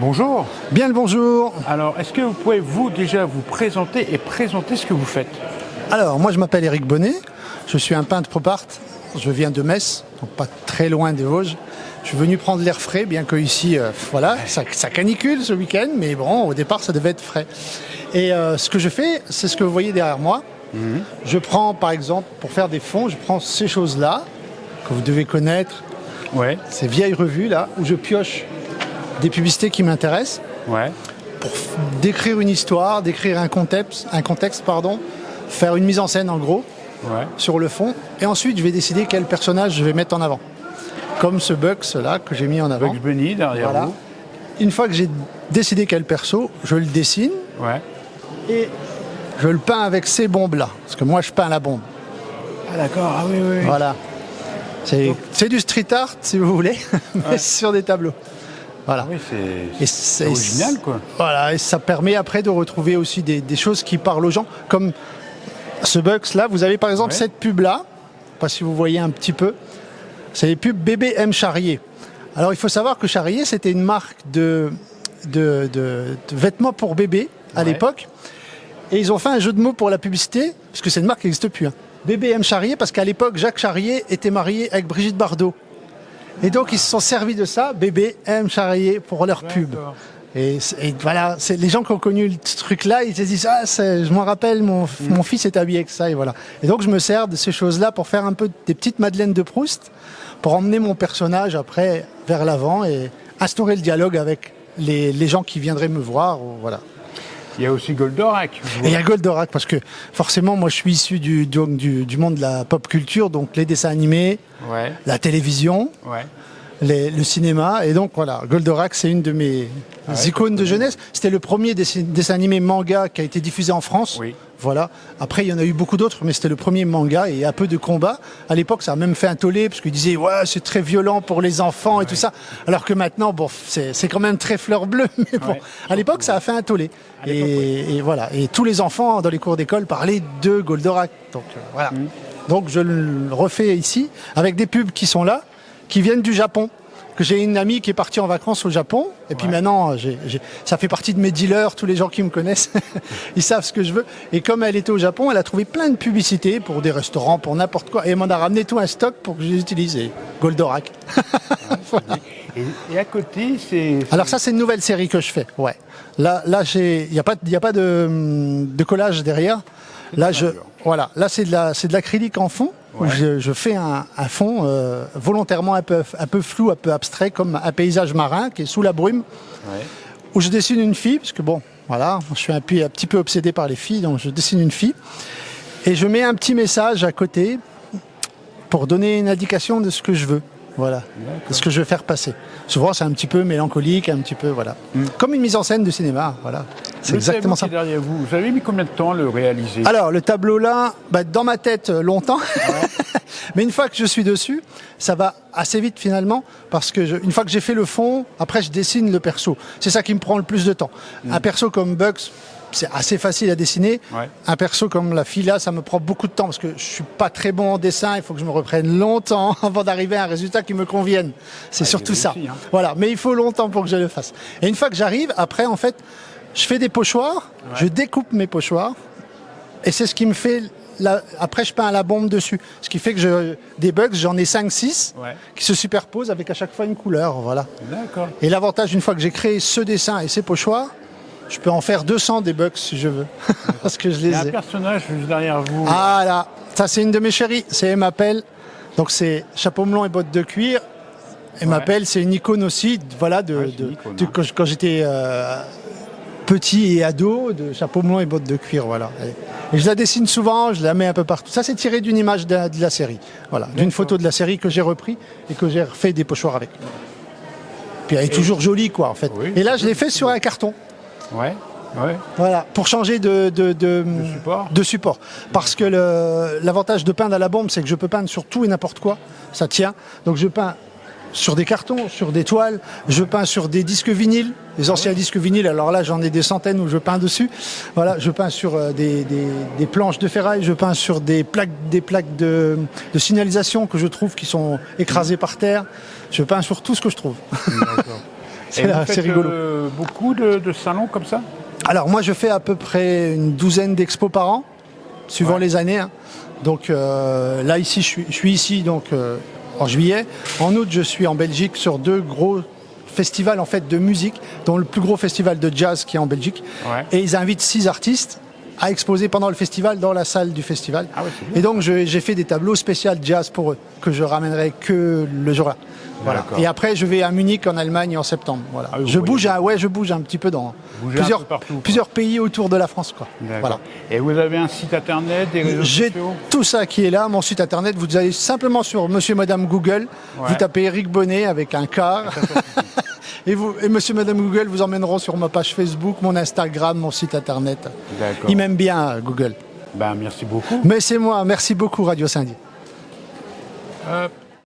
Bonjour. Bien le bonjour. Alors, est-ce que vous pouvez déjà vous présenter et présenter ce que vous faites? Alors, moi je m'appelle Éric Bonnet, je suis un peintre pop art, je viens de Metz, donc pas très loin des Vosges. Je suis venu prendre l'air frais, bien que ici, voilà, ça canicule ce week-end, mais bon, au départ ça devait être frais. Et ce que je fais, c'est ce que vous voyez derrière moi. Je prends par exemple, pour faire des fonds, je prends ces choses-là, que vous devez connaître, ces vieilles revues là, où je pioche des publicités qui m'intéressent. Pour décrire une histoire, décrire un contexte, faire une mise en scène en gros sur le fond, et ensuite je vais décider quel personnage je vais mettre en avant. Comme ce Bugs là que j'ai mis en avant. Bugs Bunny derrière vous. Une fois que j'ai décidé quel perso, je le dessine et je le peins avec ces bombes là, parce que moi je peins la bombe. Ah d'accord, ah oui. Voilà. C'est du street art si vous voulez, mais sur des tableaux. Voilà. Oui, c'est original quoi. Voilà, et ça permet après de retrouver aussi des choses qui parlent aux gens, comme ce Bugs là. Vous avez par exemple cette pub là, je ne sais pas si vous voyez un petit peu, c'est les pubs Bébé aime Charrier. Alors il faut savoir que Charrier c'était une marque de vêtements pour bébé à l'époque, et ils ont fait un jeu de mots pour la publicité, parce que c'est une marque qui n'existe plus. Bébé aime Charrier, parce qu'à l'époque Jacques Charrier était marié avec Brigitte Bardot. Et donc ils se sont servis de ça, Bébé aime Charrier, pour leur pub. Et voilà, c'est les gens qui ont connu ce truc-là, ils se disent je m'en rappelle, mon fils est habillé avec ça, et voilà. Et donc je me sers de ces choses-là pour faire un peu des petites madeleines de Proust, pour emmener mon personnage après vers l'avant et instaurer le dialogue avec les gens qui viendraient me voir, voilà. Il y a aussi Goldorak. Et il y a Goldorak, parce que forcément, moi je suis issu du monde de la pop culture, donc les dessins animés, la télévision, le cinéma, et donc voilà, Goldorak c'est une de mes icônes de jeunesse. C'était le premier dessin animé manga qui a été diffusé en France. Voilà. Après il y en a eu beaucoup d'autres, mais c'était le premier manga, et il y a peu de combats. À l'époque ça a même fait un tollé, parce qu'ils disaient c'est très violent pour les enfants et tout ça, alors que maintenant bon c'est quand même très fleur bleue, mais bon, à l'époque ça a fait un tollé. Et voilà, et tous les enfants dans les cours d'école parlaient de Goldorak, donc voilà. Donc je le refais ici avec des pubs qui sont là, qui viennent du Japon, que j'ai une amie qui est partie en vacances au Japon, et puis maintenant ça fait partie de mes dealers, tous les gens qui me connaissent ils savent ce que je veux, et comme elle était au Japon, elle a trouvé plein de publicités pour des restaurants, pour n'importe quoi, et elle m'en a ramené tout un stock pour que je les utilise. Et Goldorak. Voilà. Et à côté c'est... Alors ça c'est une nouvelle série que je fais, là il n'y a pas de collage derrière. Là là c'est de l'acrylique en fond, où je fais un fond volontairement un peu flou, un peu abstrait, comme un paysage marin qui est sous la brume, où je dessine une fille, parce que bon, voilà, je suis un petit peu obsédé par les filles, donc je dessine une fille, et je mets un petit message à côté pour donner une indication de ce que je veux. Voilà, de ce que je veux faire passer. Souvent c'est un petit peu mélancolique, un petit peu, voilà. Comme une mise en scène de cinéma, voilà. C'est exactement ça. Derrière vous. Vous avez mis combien de temps à le réaliser? Alors le tableau là, dans ma tête longtemps, mais une fois que je suis dessus, ça va assez vite finalement, parce que une fois que j'ai fait le fond, après je dessine le perso. C'est ça qui me prend le plus de temps. Un perso comme Bugs, c'est assez facile à dessiner. Un perso comme la fille là, ça me prend beaucoup de temps, parce que je suis pas très bon en dessin, il faut que je me reprenne longtemps avant d'arriver à un résultat qui me convienne. C'est surtout ça. Voilà, mais il faut longtemps pour que je le fasse. Et une fois que j'arrive, après en fait, je fais des pochoirs, je découpe mes pochoirs, et c'est ce qui me fait... Après je peins la bombe dessus, ce qui fait que des Bugs, j'en ai 5-6 qui se superposent avec à chaque fois une couleur, voilà. Et l'avantage, une fois que j'ai créé ce dessin et ces pochoirs, je peux en faire 200 des Bugs si je veux, parce que je les ai. Il y a un personnage juste derrière vous. Ah là, ça c'est une de mes chéries, c'est Emma Pell, donc c'est chapeau melon et bottes de cuir. Emma Pell, c'est une icône aussi, voilà, quand j'étais petit et ado, de chapeau melon et bottes de cuir, voilà. Et je la dessine souvent, je la mets un peu partout. Ça c'est tiré d'une image de la série, voilà, d'une photo de la série que j'ai repris et que j'ai refait des pochoirs avec. Puis elle est toujours jolie quoi en fait. Et là je l'ai fait sur un carton. Voilà, pour changer de support. Parce que l'avantage de peindre à la bombe, c'est que je peux peindre sur tout et n'importe quoi, ça tient. Donc je peins sur des cartons, sur des toiles, je peins sur des disques vinyles, les anciens disques vinyles, alors là j'en ai des centaines où je peins dessus. Voilà, je peins sur des planches de ferraille, je peins sur des plaques de signalisation que je trouve qui sont écrasées par terre. Je peins sur tout ce que je trouve. C'est rigolo. Beaucoup de salons comme ça? Alors moi je fais à peu près une douzaine d'expos par an, suivant les années. Hein. Donc là ici je suis ici donc en juillet. En août je suis en Belgique sur 2 gros festivals en fait de musique, dont le plus gros festival de jazz qui est en Belgique. Ouais. Et ils invitent 6 artistes à exposer pendant le festival dans la salle du festival. Ah ouais, et donc j'ai fait des tableaux spéciaux jazz pour eux que je ramènerai que le jour-là. Voilà. Et après je vais à Munich en Allemagne en septembre. Voilà. Ah oui, je bouge un petit peu dans plusieurs pays autour de la France. Quoi. Voilà. Et vous avez un site internet, des réseaux sociaux? J'ai tout ça qui est là, mon site internet. Vous allez simplement sur Monsieur Madame Google, vous tapez Eric Bonnet avec un K. Et Monsieur Madame Google vous emmèneront sur ma page Facebook, mon Instagram, mon site internet. Il m'aime bien Google. Ben, merci beaucoup. Mais c'est moi, merci beaucoup Radio Saint-Dié. Hop.